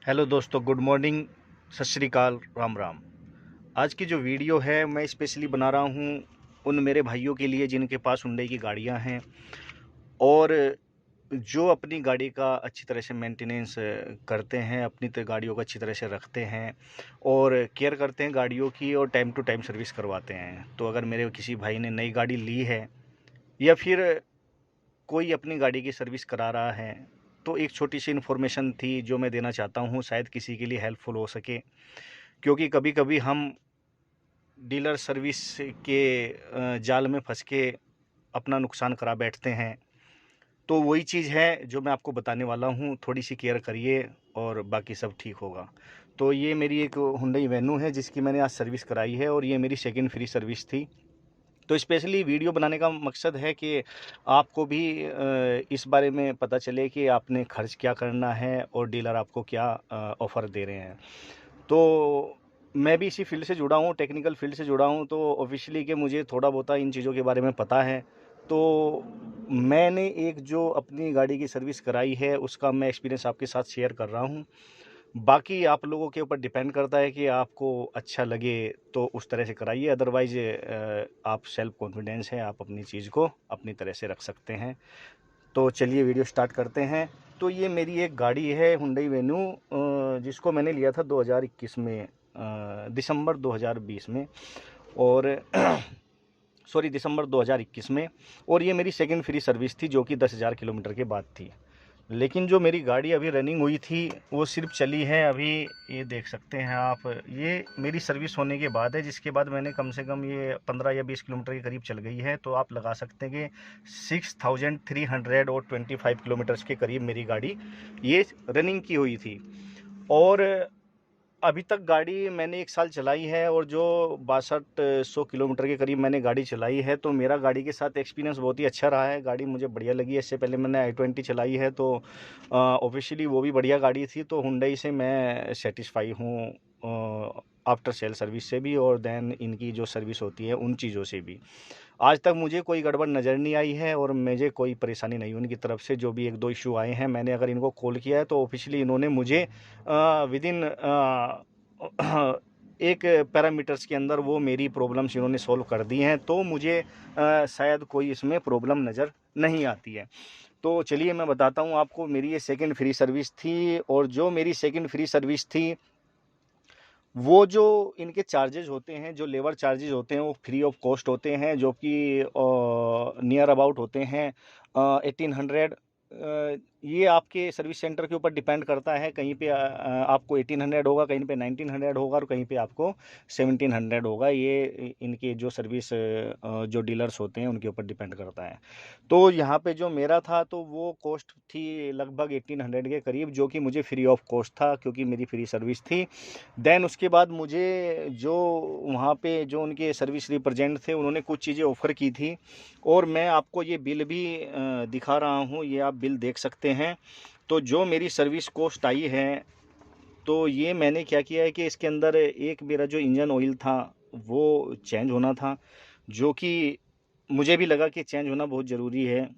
Hello दोस्तों, good morning, सत श्री अकाल, राम राम। आज की जो वीडियो है मैं स्पेशली बना रहा हूँ उन मेरे भाइयों के लिए जिनके पास हुंडई की गाड़ियाँ हैं और जो अपनी गाड़ी का अच्छी तरह से मेंटेनेंस करते हैं, अपनी गाड़ियों को अच्छी तरह से रखते हैं और केयर करते हैं गाड़ियों की और टाइम टू टाइम सर्विस करवाते हैं। तो अगर मेरे किसी भाई ने नई गाड़ी ली है या फिर कोई अपनी गाड़ी की सर्विस करा रहा है तो एक छोटी सी इन्फॉर्मेशन थी जो मैं देना चाहता हूँ, शायद किसी के लिए हेल्पफुल हो सके। क्योंकि कभी कभी हम डीलर सर्विस के जाल में फंस के अपना नुकसान करा बैठते हैं। तो वही चीज़ है जो मैं आपको बताने वाला हूँ, थोड़ी सी केयर करिए और बाकी सब ठीक होगा। तो ये मेरी एक हुंडई वेन्यू है जिसकी मैंने आज सर्विस कराई है और ये मेरी सेकंड फ्री सर्विस थी। तो स्पेशली वीडियो बनाने का मकसद है कि आपको भी इस बारे में पता चले कि आपने खर्च क्या करना है और डीलर आपको क्या ऑफ़र दे रहे हैं। तो मैं भी इसी फील्ड से जुड़ा हूँ, टेक्निकल फील्ड से जुड़ा हूँ, तो ऑफ़िशियली कि मुझे थोड़ा बहुत इन चीज़ों के बारे में पता है। तो मैंने एक जो अपनी गाड़ी की सर्विस कराई है उसका मैं एक्सपीरियंस आपके साथ शेयर कर रहा हूँ। बाकी आप लोगों के ऊपर डिपेंड करता है कि आपको अच्छा लगे तो उस तरह से कराइए, अदरवाइज़ आप सेल्फ कॉन्फिडेंस है, आप अपनी चीज़ को अपनी तरह से रख सकते हैं। तो चलिए वीडियो स्टार्ट करते हैं। तो ये मेरी एक गाड़ी है हुंडई वेन्यू, जिसको मैंने लिया था 2021 में, दिसंबर 2020 में और सॉरी दिसंबर 2021 में। और ये मेरी सेकंड फ्री सर्विस थी जो कि 10,000 किलोमीटर के बाद थी। लेकिन जो मेरी गाड़ी अभी रनिंग हुई थी वो सिर्फ चली है अभी, ये देख सकते हैं आप, ये मेरी सर्विस होने के बाद है, जिसके बाद मैंने कम से कम ये 15 या 20 किलोमीटर के करीब चल गई है। तो आप लगा सकते हैं कि 6,325 किलोमीटर्स के करीब मेरी गाड़ी ये रनिंग की हुई थी। और अभी तक गाड़ी मैंने 1 साल चलाई है और जो 6200 किलोमीटर के करीब मैंने गाड़ी चलाई है। तो मेरा गाड़ी के साथ एक्सपीरियंस बहुत ही अच्छा रहा है, गाड़ी मुझे बढ़िया लगी है। इससे पहले मैंने i20 चलाई है तो ऑफिशियली वो भी बढ़िया गाड़ी थी। तो हुंडई से मैं सेटिस्फाई हूँ, आफ्टर सेल सर्विस से भी और देन इनकी जो सर्विस होती है उन चीज़ों से भी। आज तक मुझे कोई गड़बड़ नज़र नहीं आई है और मुझे कोई परेशानी नहीं हुई उनकी तरफ से। जो भी 1-2 इशू आए हैं, मैंने अगर इनको कॉल किया है तो ऑफिशियली इन्होंने मुझे विदिन एक पैरामीटर्स के अंदर वो मेरी प्रॉब्लम्स इन्होंने सॉल्व कर दी हैं। तो मुझे शायद कोई इसमें प्रॉब्लम नज़र नहीं आती है। तो चलिए मैं बताता हूँ आपको, मेरी ये सेकंड फ्री सर्विस थी और जो मेरी सेकंड फ्री सर्विस थी वो जो इनके चार्जेज़ होते हैं, जो लेबर चार्जेज़ होते हैं वो फ्री ऑफ कॉस्ट होते हैं, जो कि नियर अबाउट होते हैं 1800। ये आपके सर्विस सेंटर के ऊपर डिपेंड करता है, कहीं पे आपको 1800 होगा, कहीं पे 1900 होगा और कहीं पे आपको 1700 होगा। ये इनके जो सर्विस जो डीलर्स होते हैं उनके ऊपर डिपेंड करता है। तो यहाँ पे जो मेरा था तो वो कॉस्ट थी लगभग 1800 के करीब, जो कि मुझे फ्री ऑफ कॉस्ट था क्योंकि मेरी फ्री सर्विस थी। देन उसके बाद मुझे जो वहाँ पे जो उनके सर्विस रिप्रेजेंट थे उन्होंने कुछ चीज़ें ऑफ़र की थी और मैं आपको ये बिल भी दिखा रहा हूँ, ये आप बिल देख सकते हैं। तो जो मेरी सर्विस कॉस्ट आई है, तो ये मैंने क्या किया है कि इसके अंदर एक मेरा जो इंजन ऑयल था वो चेंज होना था, जो कि मुझे भी लगा कि चेंज होना बहुत ज़रूरी है।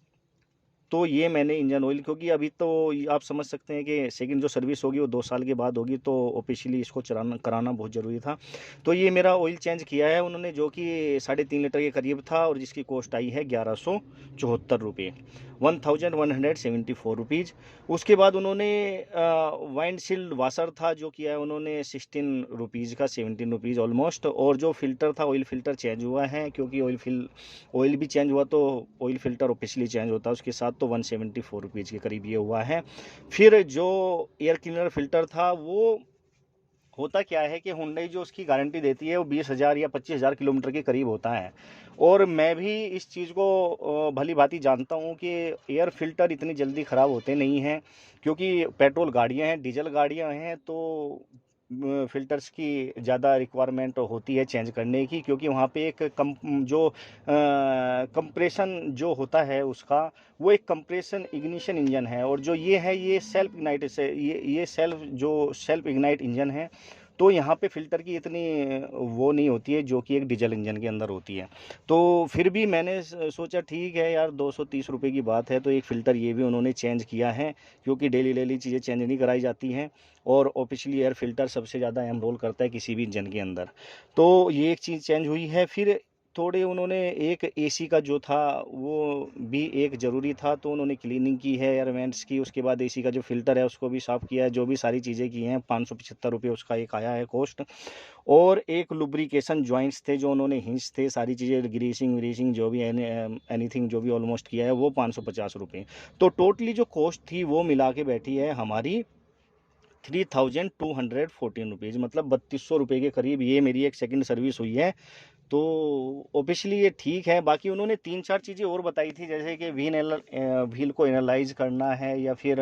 तो ये मैंने इंजन ऑयल, क्योंकि अभी तो आप समझ सकते हैं कि सेकंड जो सर्विस होगी वो 2 साल के बाद होगी, तो ऑफिशियली इसको चलाना कराना बहुत ज़रूरी था। तो ये मेरा ऑयल चेंज किया है उन्होंने, जो कि 3.5 लीटर के करीब था और जिसकी कॉस्ट आई है 1174 रुपये, 1174 रुपीज़। उसके बाद उन्होंने वाइंडशील्ड वाशर था जो किया है उन्होंने 16 रुपीज़ का, 17 रुपीज़ ऑलमोस्ट। और जो फ़िल्टर था, ऑयल फ़िल्टर चेंज हुआ है, क्योंकि ऑयल भी चेंज हुआ तो ऑयल फ़िल्टर ऑफिशियली चेंज होता है उसके साथ, तो 174 रुपीज़ के करीब ये हुआ है। फिर जो एयर क्लीनर फ़िल्टर था वो, होता क्या है कि हुंडई जो उसकी गारंटी देती है वो 20,000 या 25,000 किलोमीटर के करीब होता है। और मैं भी इस चीज़ को भली भांति जानता हूँ कि एयर फ़िल्टर इतनी जल्दी ख़राब होते नहीं हैं, क्योंकि पेट्रोल गाड़ियाँ हैं, डीजल गाड़ियाँ हैं, तो फ़िल्टर्स की ज़्यादा रिक्वायरमेंट होती है चेंज करने की, क्योंकि वहाँ पे एक जो कंप्रेशन जो होता है उसका, वो एक कंप्रेशन इग्निशन इंजन है। और जो ये है ये सेल्फ इग्नाइट से, ये सेल्फ इग्नाइट इंजन है। तो यहाँ पे फ़िल्टर की इतनी वो नहीं होती है जो कि एक डीजल इंजन के अंदर होती है। तो फिर भी मैंने सोचा ठीक है यार, 230 रुपये की बात है, तो एक फ़िल्टर ये भी उन्होंने चेंज किया है, क्योंकि डेली डेली चीज़ें चेंज नहीं कराई जाती हैं। और ऑफिशियली एयर फ़िल्टर सबसे ज़्यादा अहम रोल करता है किसी भी इंजन के अंदर। तो ये एक चीज़ चेंज हुई है। फिर थोड़े उन्होंने एक एसी का जो था वो भी एक ज़रूरी था, तो उन्होंने क्लीनिंग की है, एयर वेंट्स की, उसके बाद एसी का जो फ़िल्टर है उसको भी साफ़ किया है, जो भी सारी चीज़ें की हैं। 575 रुपये उसका एक आया है कॉस्ट। और एक लुब्रिकेशन जॉइंट्स थे जो उन्होंने हिंज थे, सारी चीज़ें ग्रीसिंग व्रीसिंग जो भी एनीथिंग जो भी ऑलमोस्ट किया है वो 550 रुपये। तो टोटली जो कॉस्ट थी वो मिला के बैठी है हमारी 3214 रुपीज़, मतलब 3200 रुपये के करीब। ये मेरी एक सेकंड सर्विस हुई है। तो ऑब्वियसली ये ठीक है। बाकी उन्होंने 3-4 चीज़ें और बताई थी, जैसे कि व्हील को एनालाइज करना है, या फिर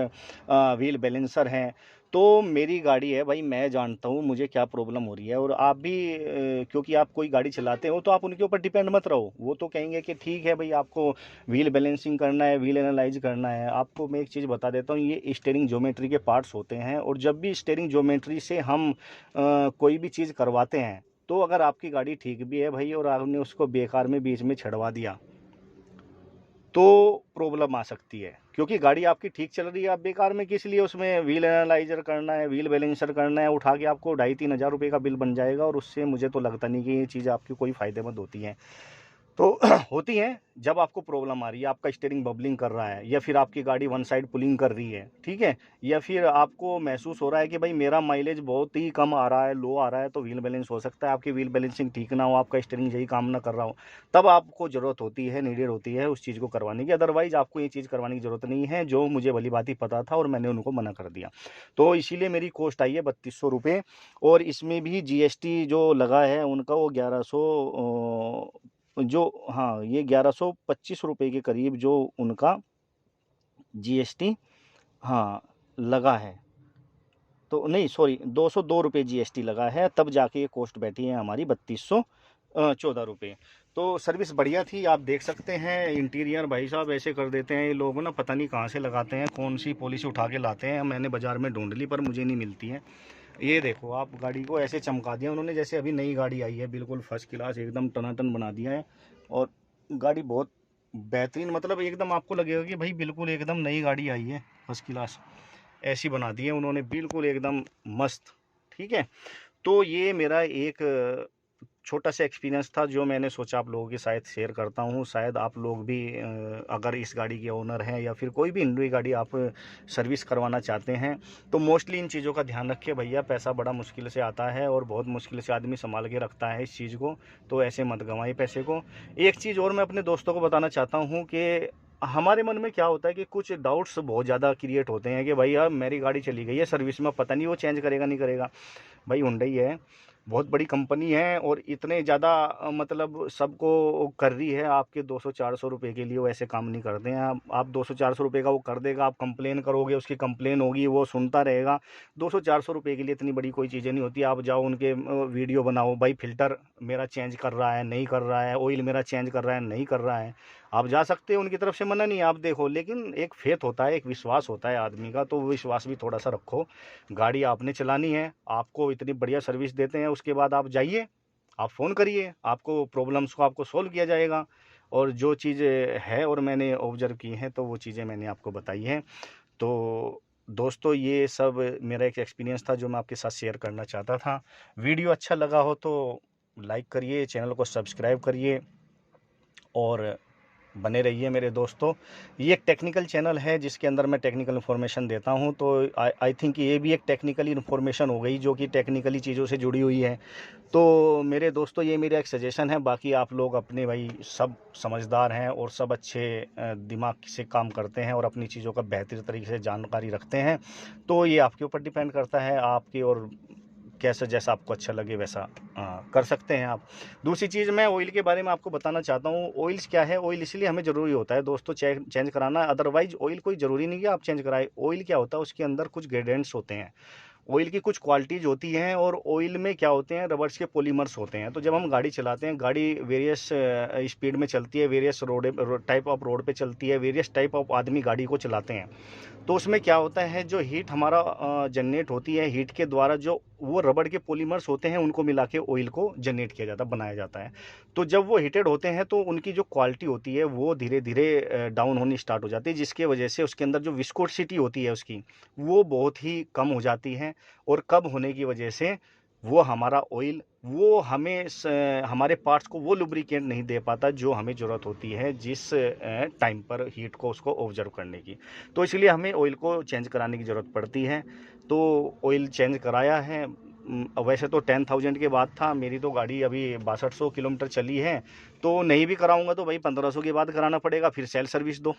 व्हील बैलेंसर है। तो मेरी गाड़ी है भाई, मैं जानता हूँ मुझे क्या प्रॉब्लम हो रही है। और आप भी क्योंकि आप कोई गाड़ी चलाते हो तो आप उनके ऊपर डिपेंड मत रहो। वो तो कहेंगे कि ठीक है भाई, आपको व्हील बैलेंसिंग करना है, व्हील एनालाइज करना है। आपको मैं एक चीज़ बता देता हूँ, ये स्टीयरिंग ज्योमेट्री के पार्ट्स होते हैं, और जब भी स्टीयरिंग ज्योमेट्री से हम कोई भी चीज़ करवाते हैं, तो अगर आपकी गाड़ी ठीक भी है भाई और आपने उसको बेकार में बीच में छड़वा दिया तो प्रॉब्लम आ सकती है। क्योंकि गाड़ी आपकी ठीक चल रही है, आप बेकार में किस लिए उसमें व्हील एनालाइजर करना है, व्हील बैलेंसर करना है, उठा के आपको 2,500-3,000 रुपये का बिल बन जाएगा। और उससे मुझे तो लगता नहीं कि ये चीज़ आपकी कोई फ़ायदेमंद होती है। तो होती हैं जब आपको प्रॉब्लम आ रही है, आपका स्टीयरिंग बबलिंग कर रहा है, या फिर आपकी गाड़ी वन साइड पुलिंग कर रही है, ठीक है, या फिर आपको महसूस हो रहा है कि भाई मेरा माइलेज बहुत ही कम आ रहा है, लो आ रहा है, तो व्हील बैलेंस हो सकता है आपकी व्हील बैलेंसिंग ठीक ना हो, आपका स्टीयरिंग सही काम ना कर रहा हो। तब आपको ज़रूरत होती है, नीडेड होती है उस चीज़ को करवाने की। अदरवाइज़ आपको ये चीज़ करवाने की ज़रूरत नहीं है, जो मुझे भली बात ही पता था और मैंने उनको मना कर दिया। तो इसीलिए मेरी कॉस्ट आई है 3200 रुपये। और इसमें भी जीएसटी जो लगा है उनका, वो 1100 जो, हाँ, ये 1125 रुपये के करीब जो उनका जीएसटी, हाँ, लगा है। तो नहीं, सॉरी, 202 रुपये जीएसटी लगा है, तब जाके ये कॉस्ट बैठी है हमारी 3214 रुपये। तो सर्विस बढ़िया थी, आप देख सकते हैं। इंटीरियर भाई साहब ऐसे कर देते हैं ये लोग ना, पता नहीं कहाँ से लगाते हैं, कौन सी पॉलिसी उठा के लाते हैं। मैंने बाज़ार में ढूंढ ली पर मुझे नहीं मिलती है। ये देखो, आप गाड़ी को ऐसे चमका दिया उन्होंने जैसे अभी नई गाड़ी आई है, बिल्कुल फर्स्ट क्लास, एकदम टनाटन बना दिया है। और गाड़ी बहुत बेहतरीन, मतलब एकदम आपको लगेगा कि भाई बिल्कुल एकदम नई गाड़ी आई है, फर्स्ट क्लास ऐसी बना दी है उन्होंने, बिल्कुल एकदम मस्त। ठीक है, तो ये मेरा एक छोटा सा एक्सपीरियंस था जो मैंने सोचा आप लोगों के साथ शेयर करता हूँ। शायद आप लोग भी अगर इस गाड़ी के ओनर हैं या फिर कोई भी हिंडुई गाड़ी आप सर्विस करवाना चाहते हैं, तो मोस्टली इन चीज़ों का ध्यान रखिए भैया। पैसा बड़ा मुश्किल से आता है और बहुत मुश्किल से आदमी संभाल के रखता है इस चीज़ को, तो ऐसे मत गंवाइए पैसे को। एक चीज़ और मैं अपने दोस्तों को बताना चाहता हूँ कि हमारे मन में क्या होता है कि कुछ डाउट्स बहुत ज़्यादा क्रिएट होते हैं कि भाई यार मेरी गाड़ी चली गई है सर्विस में, पता नहीं वो चेंज करेगा नहीं करेगा। भाई हुंडई है, बहुत बड़ी कंपनी है, और इतने ज़्यादा मतलब सबको कर रही है। आपके 200-400 रुपये के लिए वो ऐसे काम नहीं करते हैं। आप 200-400 रुपये का वो कर देगा, आप कंप्लेन करोगे, उसकी कंप्लेन होगी, वो सुनता रहेगा। 200-400 रुपये के लिए इतनी बड़ी कोई चीज़ें नहीं होती। आप जाओ उनके वीडियो बनाओ, भाई फ़िल्टर मेरा चेंज कर रहा है, नहीं कर रहा है, ऑयल मेरा चेंज कर रहा है, नहीं कर रहा है। आप जा सकते हो, उनकी तरफ से मना नहीं है, आप देखो। लेकिन एक फेथ होता है, एक विश्वास होता है आदमी का, तो वो विश्वास भी थोड़ा सा रखो। गाड़ी आपने चलानी है, आपको इतनी बढ़िया सर्विस देते हैं, उसके बाद आप जाइए, आप फ़ोन करिए, आपको प्रॉब्लम्स को आपको सोल्व किया जाएगा। और जो चीज़ें है और मैंने ऑब्जर्व की हैं, तो वो चीज़ें मैंने आपको बताई हैं। तो दोस्तों, ये सब मेरा एक एक्सपीरियंस था जो मैं आपके साथ शेयर करना चाहता था। वीडियो अच्छा लगा हो तो लाइक करिए, चैनल को सब्सक्राइब करिए और बने रहिए मेरे दोस्तों। ये एक टेक्निकल चैनल है जिसके अंदर मैं टेक्निकल इन्फॉर्मेशन देता हूँ, तो आई थिंक ये भी एक टेक्निकली इन्फॉर्मेशन हो गई जो कि टेक्निकली चीज़ों से जुड़ी हुई है। तो मेरे दोस्तों, ये मेरा एक सजेशन है। बाकी आप लोग अपने भाई सब समझदार हैं और सब अच्छे दिमाग से काम करते हैं और अपनी चीज़ों का बेहतर तरीके से जानकारी रखते हैं। तो ये आपके ऊपर डिपेंड करता है, आपकी, और कैसा जैसा आपको अच्छा लगे वैसा कर सकते हैं आप। दूसरी चीज़ मैं ऑयल के बारे में आपको बताना चाहता हूँ। ऑयल्स क्या है, ऑयल इसलिए हमें ज़रूरी होता है दोस्तों चेंज कराना, अदरवाइज ऑयल कोई ज़रूरी नहीं कि आप चेंज कराएं। ऑयल क्या होता है, उसके अंदर कुछ ग्रेडेंट्स होते हैं, ऑयल की कुछ क्वालिटीज़ होती हैं, और ऑयल में क्या होते हैं, रबर्स के पॉलीमर्स होते हैं। तो जब हम गाड़ी चलाते हैं, गाड़ी वेरियस स्पीड में चलती है, वेरियस टाइप ऑफ रोड पे चलती है, वेरियस टाइप ऑफ आदमी गाड़ी को चलाते हैं। तो उसमें क्या होता है, जो हीट हमारा जनरेट होती है, हीट के द्वारा जो वो रबड़ के पॉलीमर्स होते हैं, उनको मिला के ऑयल को जनरेट किया जाता है, बनाया जाता है। तो जब वो हीटेड होते हैं तो उनकी जो क्वालिटी होती है वो धीरे धीरे डाउन होनी स्टार्ट हो जाती है, जिसकी वजह से उसके अंदर जो विस्कोसिटी होती है उसकी, वो बहुत ही कम हो जाती है। और कम होने की वजह से वो हमारा ऑयल, वो हमें हमारे पार्ट्स को वो लुब्रिकेंट नहीं दे पाता जो हमें ज़रूरत होती है जिस टाइम पर हीट को उसको ऑब्जर्व करने की। तो इसलिए हमें ऑयल को चेंज कराने की ज़रूरत पड़ती है। तो ऑयल चेंज कराया है। वैसे तो 10,000 के बाद था, मेरी तो गाड़ी अभी 6200 किलोमीटर चली है, तो नहीं भी कराऊंगा तो भाई 1500 के बाद कराना पड़ेगा, फिर सेल सर्विस दो,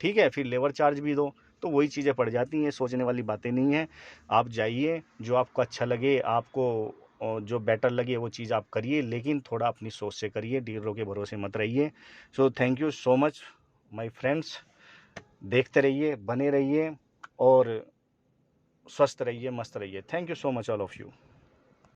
ठीक है, फिर लेबर चार्ज भी दो, तो वही चीज़ें पड़ जाती हैं। सोचने वाली बातें नहीं हैं। आप जाइए, जो आपको अच्छा लगे, आपको जो बेटर लगे वो चीज़ आप करिए, लेकिन थोड़ा अपनी सोच से करिए, डीलरों के भरोसे मत रहिए। So thank you so much my friends. देखते रहिए, बने रहिए और स्वस्थ रहिए, मस्त रहिए। Thank you so much all of you.